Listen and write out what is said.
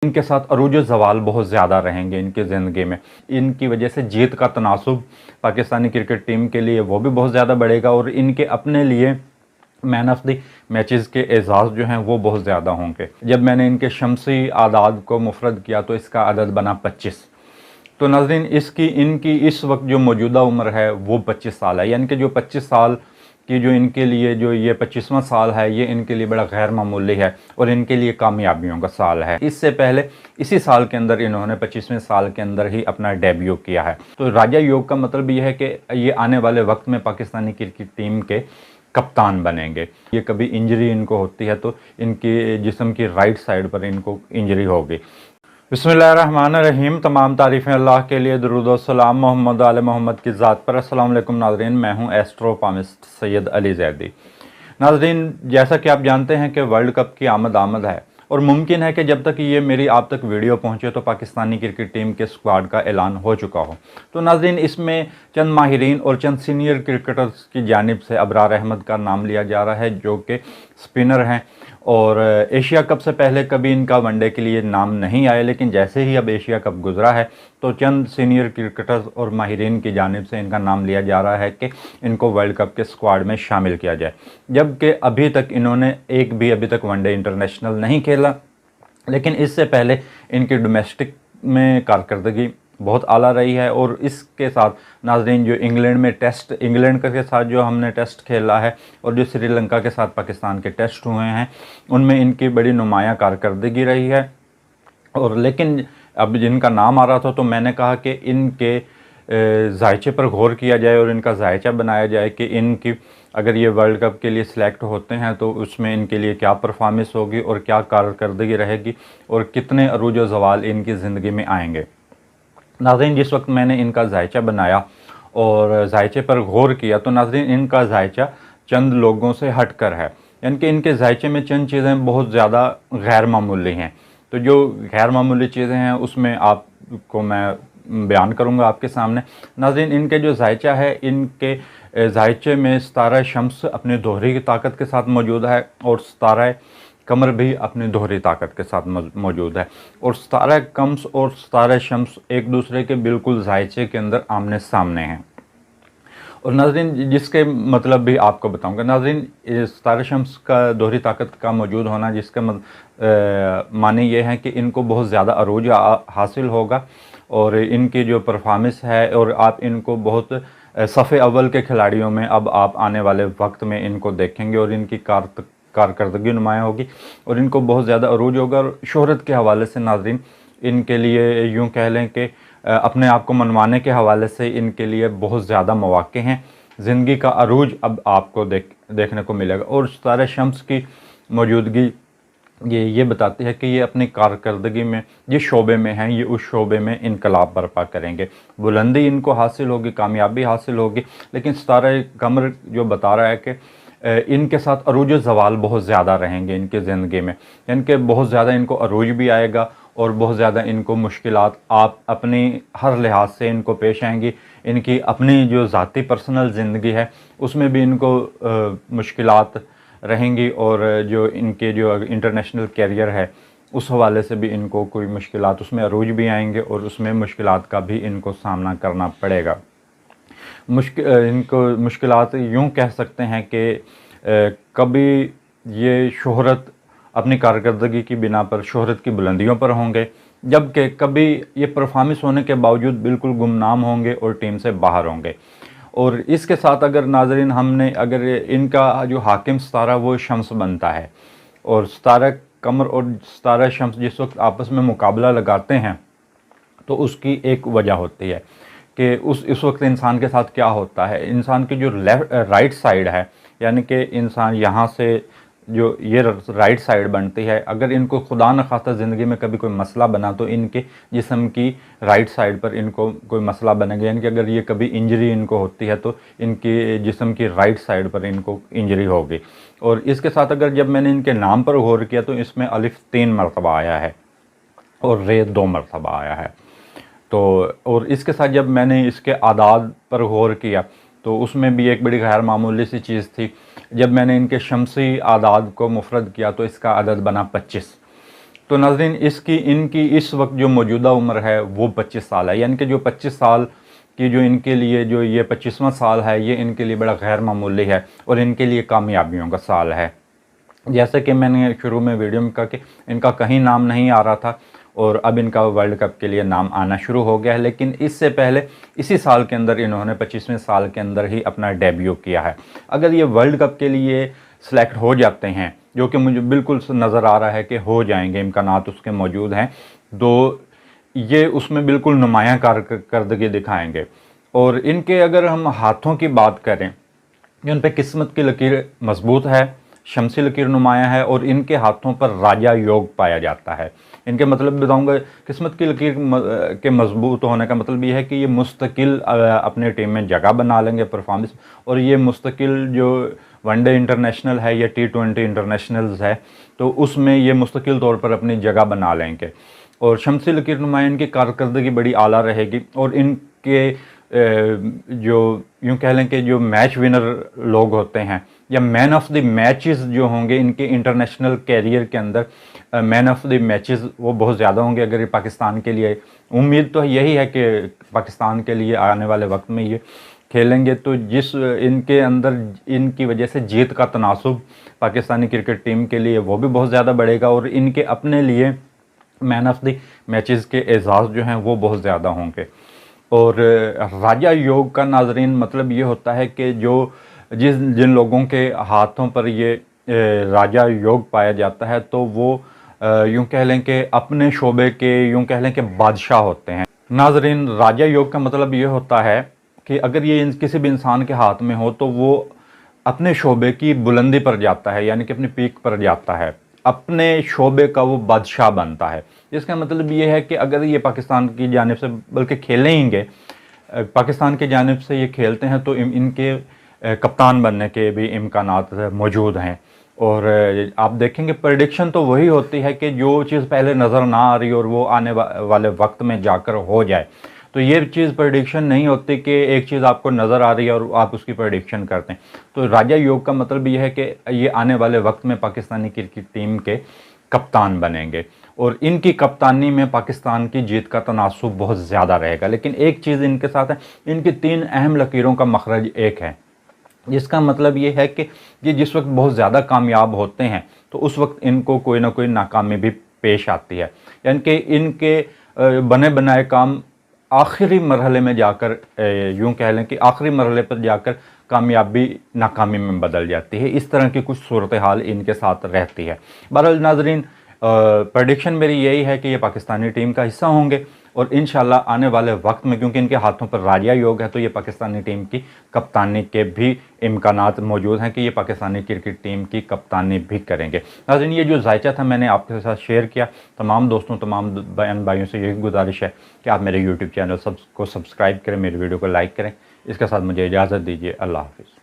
इनके साथ अरूज ज़वाल बहुत ज़्यादा रहेंगे इनकी ज़िंदगी में। इनकी वजह से जीत का तनासुब पाकिस्तानी क्रिकेट टीम के लिए वो भी बहुत ज़्यादा बढ़ेगा और इनके अपने लिए मैन ऑफ द मैचेस के एजाज़ जो हैं वो बहुत ज़्यादा होंगे। जब मैंने इनके शमसी आदाद को मुफरद किया तो इसका अदद बना 25। तो नाज़रीन इनकी इस वक्त जो मौजूदा उम्र है वो 25 साल है, यानी कि जो 25 साल की जो इनके लिए जो ये 25वां साल है ये इनके लिए बड़ा गैर मामूली है और इनके लिए कामयाबियों का साल है। इससे पहले इसी साल के अंदर इन्होंने 25वें साल के अंदर ही अपना डेब्यू किया है। तो राजा योग का मतलब ये है कि ये आने वाले वक्त में पाकिस्तानी क्रिकेट टीम के कप्तान बनेंगे। ये कभी इंजरी इनको होती है तो इनकी जिस्म की राइट साइड पर इनको इंजरी होगी। बिस्मिल्लाहिर्रहमानिर्रहीम। तमाम तारीफ़ें अल्लाह के लिए, दुरूद व सलाम मोहम्मद आले मोहम्मद की ज़ात पर। अस्सलाम वालेकुम नाज़रीन, मैं हूं एस्ट्रोपामिस्ट सैयद अली ज़ैदी। नाज़रीन, जैसा कि आप जानते हैं कि वर्ल्ड कप की आमद है और मुमकिन है कि जब तक ये मेरी आप तक वीडियो पहुंचे तो पाकिस्तानी क्रिकेट टीम के स्क्वाड का ऐलान हो चुका हो। तो नाज़रीन, इसमें चंद माहिरीन और चंद सीनियर क्रिकेटर्स की जानिब से अबरार अहमद का नाम लिया जा रहा है जो कि स्पिनर हैं और एशिया कप से पहले कभी इनका वनडे के लिए नाम नहीं आया, लेकिन जैसे ही अब एशिया कप गुजरा है तो चंद सीनियर क्रिकेटर्स और माहिरीन की जानिब से इनका नाम लिया जा रहा है कि इनको वर्ल्ड कप के स्क्वाड में शामिल किया जाए। जबकि अभी तक इन्होंने एक भी अभी तक वनडे इंटरनेशनल नहीं खेला, लेकिन इससे पहले इनकी डोमेस्टिक में कारकर्दगी बहुत आला रही है। और इसके साथ नाज़रीन, जो इंग्लैंड के साथ जो हमने टेस्ट खेला है और जो श्रीलंका के साथ पाकिस्तान के टेस्ट हुए हैं उनमें इनकी बड़ी नुमायाँ कारकर्दगी रही है। और लेकिन अब जिनका नाम आ रहा था तो मैंने कहा कि इनके जायचे पर गौर किया जाए और इनका जायचा बनाया जाए कि इनकी अगर ये वर्ल्ड कप के लिए सिलेक्ट होते हैं तो उसमें इनके लिए क्या परफॉर्मेंस होगी और क्या कारकर्दगी रहेगी और कितने अरूज व ज़वाल इनकी ज़िंदगी में आएंगे। नाज़रीन, जिस वक्त मैंने इनका जायचा बनाया और जायचे पर गौर किया तो नाज़रीन इनका जायचा चंद लोगों से हट कर है, यानी कि इनके जायचे में चंद चीज़ें बहुत ज़्यादा गैर मामूली हैं। तो जो गैर मामूली चीज़ें हैं उसमें आपको मैं बयान करूंगा आपके सामने। नाज़रीन, इनके जो जायचा है, इनके जायचे में सितारा शम्स अपनी दोहरी की ताकत के साथ मौजूद है और सितारा कमर भी अपनी दोहरी ताकत के साथ मौजूद है। और सितारा कम्स और सितारा शम्स एक दूसरे के बिल्कुल जायचे के अंदर आमने सामने हैं। और नाज़रीन, जिसके मतलब भी आपको बताऊंगा। नाज़रीन, सितारा शम्स का दोहरी ताकत का मौजूद होना जिसका माने ये है कि इनको बहुत ज़्यादा अरूज हासिल होगा और इनकी जो परफॉर्मेंस है, और आप इनको बहुत सफ़े अव्वल के खिलाड़ियों में अब आप आने वाले वक्त में इनको देखेंगे और इनकी कारकर्दगी नुमायाँ होगी और इनको बहुत ज़्यादा अरूज होगा। और शोहरत के हवाले से नाज़रीन इनके लिए यूँ कह लें कि अपने आप को मनवाने के हवाले से इनके लिए बहुत ज़्यादा मौक़े हैं। ज़िंदगी का अरूज अब आपको देखने को मिलेगा। और सितारा शम्स की मौजूदगी ये बताती है कि ये अपनी कारकर्दगी में जिस शोबे में हैं ये उस शोबे में इनकलाब बर्पा करेंगे। बुलंदी इनको हासिल होगी, कामयाबी हासिल होगी। लेकिन सितारा कमर जो बता रहा है कि इनके साथ अरूज ज़वाल बहुत ज़्यादा रहेंगे इनकी ज़िंदगी में, यानी कि बहुत ज़्यादा इनको अरूज भी आएगा और बहुत ज़्यादा इनको मुश्किलात आप अपनी हर लिहाज से इनको पेश आएंगी। इनकी अपनी जो ज़ाती पर्सनल ज़िंदगी है उसमें भी इनको मुश्किलात रहेंगी और जो इनके जो इंटरनेशनल कैरियर है उस हवाले से भी इनको कोई मुश्किलात, उसमें अरूज भी आएंगे और उसमें मुश्किलात का भी इनको सामना करना पड़ेगा। इनको मुश्किलात यूँ कह सकते हैं कि कभी ये शोहरत अपनी कारकर्दगी की बिना पर शोहरत की बुलंदियों पर होंगे, जबकि कभी ये परफॉर्मेंस होने के बावजूद बिल्कुल गुमनाम होंगे और टीम से बाहर होंगे। और इसके साथ अगर नाज़रीन अगर इनका जो हाकिम सितारा वो शम्स बनता है और सितारा कमर और सितारा शम्स जिस वक्त आपस में मुकाबला लगाते हैं तो उसकी एक वजह होती है कि इस वक्त इंसान के साथ क्या होता है। इंसान की जो राइट साइड है, यानी कि इंसान यहाँ से जो ये राइट साइड बनती है, अगर इनको खुदा न खास्ता ज़िंदगी में कभी कोई मसला बना तो इनके जिस्म की राइट साइड पर इनको कोई मसला बनेगा, यानी कि अगर ये कभी इंजरी इनको होती है तो इनकी जिस्म की राइट साइड पर इनको इंजरी होगी। और इसके साथ अगर जब मैंने इनके नाम पर गौर किया तो इसमें अलिफ 3 मरतबा आया है और रे 2 मरतबा आया है। तो और इसके साथ जब मैंने इसके आदाद पर गौर किया तो उसमें भी एक बड़ी गैर मामूली सी चीज़ थी। जब मैंने इनके शमसी आदाद को मुफरद किया तो इसका अदद बना 25। तो تو ناظرین ان کی اس وقت جو موجودہ عمر ہے وہ 25 سال ہے، یعنی کہ جو 25 سال کی جو ان کے لیے جو یہ 25واں سال ہے یہ ان کے لیے بڑا غیر معمولی ہے اور ان کے لیے کامیابیوں کا سال ہے۔ جیسے کہ میں نے شروع میں ویڈیو میں کہا کہ ان کا کہیں نام نہیں آ رہا تھا اور اب ان کا ورلڈ کپ کے لیے نام آنا شروع ہو گیا ہے، لیکن اس سے پہلے اسی سال کے اندر انہوں نے 25ویں سال کے اندر ہی اپنا ڈیبیو کیا ہے۔ اگر یہ ورلڈ کپ کے لیے سلیکٹ ہو جاتے ہیں، جو کہ مجھے بالکل نظر آ رہا ہے کہ ہو جائیں گے، امکانات اس کے موجود ہیں، تو یہ اس میں بالکل نمایاں کارکردگی دکھائیں گے۔ اور ان کے اگر ہم ہاتھوں کی بات کریں، ان پہ قسمت کی لکیر مضبوط ہے، شمسی لکیر نمایاں ہے، اور ان کے ہاتھوں پر راجا یوگ پایا جاتا ہے۔ ان کے مطلب بتاؤں گا، قسمت کی لکیر کے مضبوط ہونے کا مطلب یہ ہے کہ یہ مستقل اپنے ٹیم میں جگہ بنا لیں گے پرفارمنس، اور یہ مستقل جو ون ڈے انٹرنیشنل ہے یا T20 انٹرنیشنلز ہے تو اس میں یہ مستقل طور پر اپنی جگہ بنا لیں گے، اور شمسی لکیر نمایاں ان کی کارکردگی بڑی اعلیٰ رہے گی، اور ان کے جو یوں کہہ لیں کہ جو میچ ونر لوگ ہوتے ہیں یا مین آف دی میچز جو ہوں گے ان کے انٹرنیشنل کیریئر کے اندر، مین آف دی میچز وہ بہت زیادہ ہوں گے اگر یہ پاکستان کے لیے۔ امید تو یہی ہے کہ پاکستان کے لیے آنے والے وقت میں یہ کھیلیں گے، تو جس ان کے اندر ان کی وجہ سے جیت کا تناسب پاکستانی کرکٹ ٹیم کے لیے وہ بھی بہت زیادہ بڑھے گا، اور ان کے اپنے لیے مین آف دی میچز کے اعزاز جو ہیں وہ بہت زیادہ ہوں گے۔ اور راجا یوگ کا ناظرین مطلب یہ ہوتا ہے کہ جن لوگوں کے ہاتھوں پر یہ راجا یوگ پایا جاتا ہے تو وہ یوں کہہ لیں کہ اپنے شعبے کے یوں کہہ لیں کہ بادشاہ ہوتے ہیں۔ ناظرین، راجا یوگ کا مطلب یہ ہوتا ہے کہ اگر یہ کسی بھی انسان کے ہاتھ میں ہو تو وہ اپنے شعبے کی بلندی پر جاتا ہے، یعنی کہ اپنی پیک پر جاتا ہے، اپنے شعبے کا وہ بادشاہ بنتا ہے۔ جس کا مطلب یہ ہے کہ اگر یہ پاکستان کی جانب سے بلکہ کھیلیں گے، پاکستان کی جانب سے یہ کھیلتے ہیں، تو ان کے کپتان بننے کے بھی امکانات موجود ہیں۔ اور آپ دیکھیں گے پریڈکشن تو وہی ہوتی ہے کہ جو چیز پہلے نظر نہ آ رہی اور وہ آنے والے وقت میں جا کر ہو جائے، تو یہ چیز پریڈکشن نہیں ہوتی کہ ایک چیز آپ کو نظر آ رہی ہے اور آپ اس کی پریڈکشن کرتے ہیں۔ تو راجا یوگ کا مطلب یہ ہے کہ یہ آنے والے وقت میں پاکستانی کرکٹ ٹیم کے کپتان بنیں گے، اور ان کی کپتانی میں پاکستان کی جیت کا تناسب بہت زیادہ رہے گا۔ لیکن ایک چیز ان کے ساتھ ہے، ان کی 3 اہم لکیروں کا مخرج ایک ہے، جس کا مطلب یہ ہے کہ یہ جس وقت بہت زیادہ کامیاب ہوتے ہیں تو اس وقت ان کو کوئی نہ کوئی ناکامی بھی پیش آتی ہے، یعنی کہ ان کے بنے بنائے کام آخری مرحلے میں جا کر یوں کہہ لیں کہ آخری مرحلے پر جا کر کامیابی ناکامی میں بدل جاتی ہے۔ اس طرح کی کچھ صورتحال ان کے ساتھ رہتی ہے۔ بہرحال ناظرین، پریڈکشن میری یہی ہے کہ یہ پاکستانی ٹیم کا حصہ ہوں گے، اور انشاءاللہ آنے والے وقت میں کیونکہ ان کے ہاتھوں پر راجا یوگ ہے تو یہ پاکستانی ٹیم کی کپتانی کے بھی امکانات موجود ہیں کہ یہ پاکستانی کرکٹ ٹیم کی کپتانی بھی کریں گے۔ ناظرین، یہ جو ذائچہ تھا میں نے آپ کے ساتھ شیئر کیا۔ تمام دوستوں، تمام بہن بھائیوں سے یہی گزارش ہے کہ آپ میرے یوٹیوب چینل کو سبسکرائب کریں، میری ویڈیو کو لائک کریں۔ اس کے ساتھ مجھے اجازت دیجیے، اللہ حافظ۔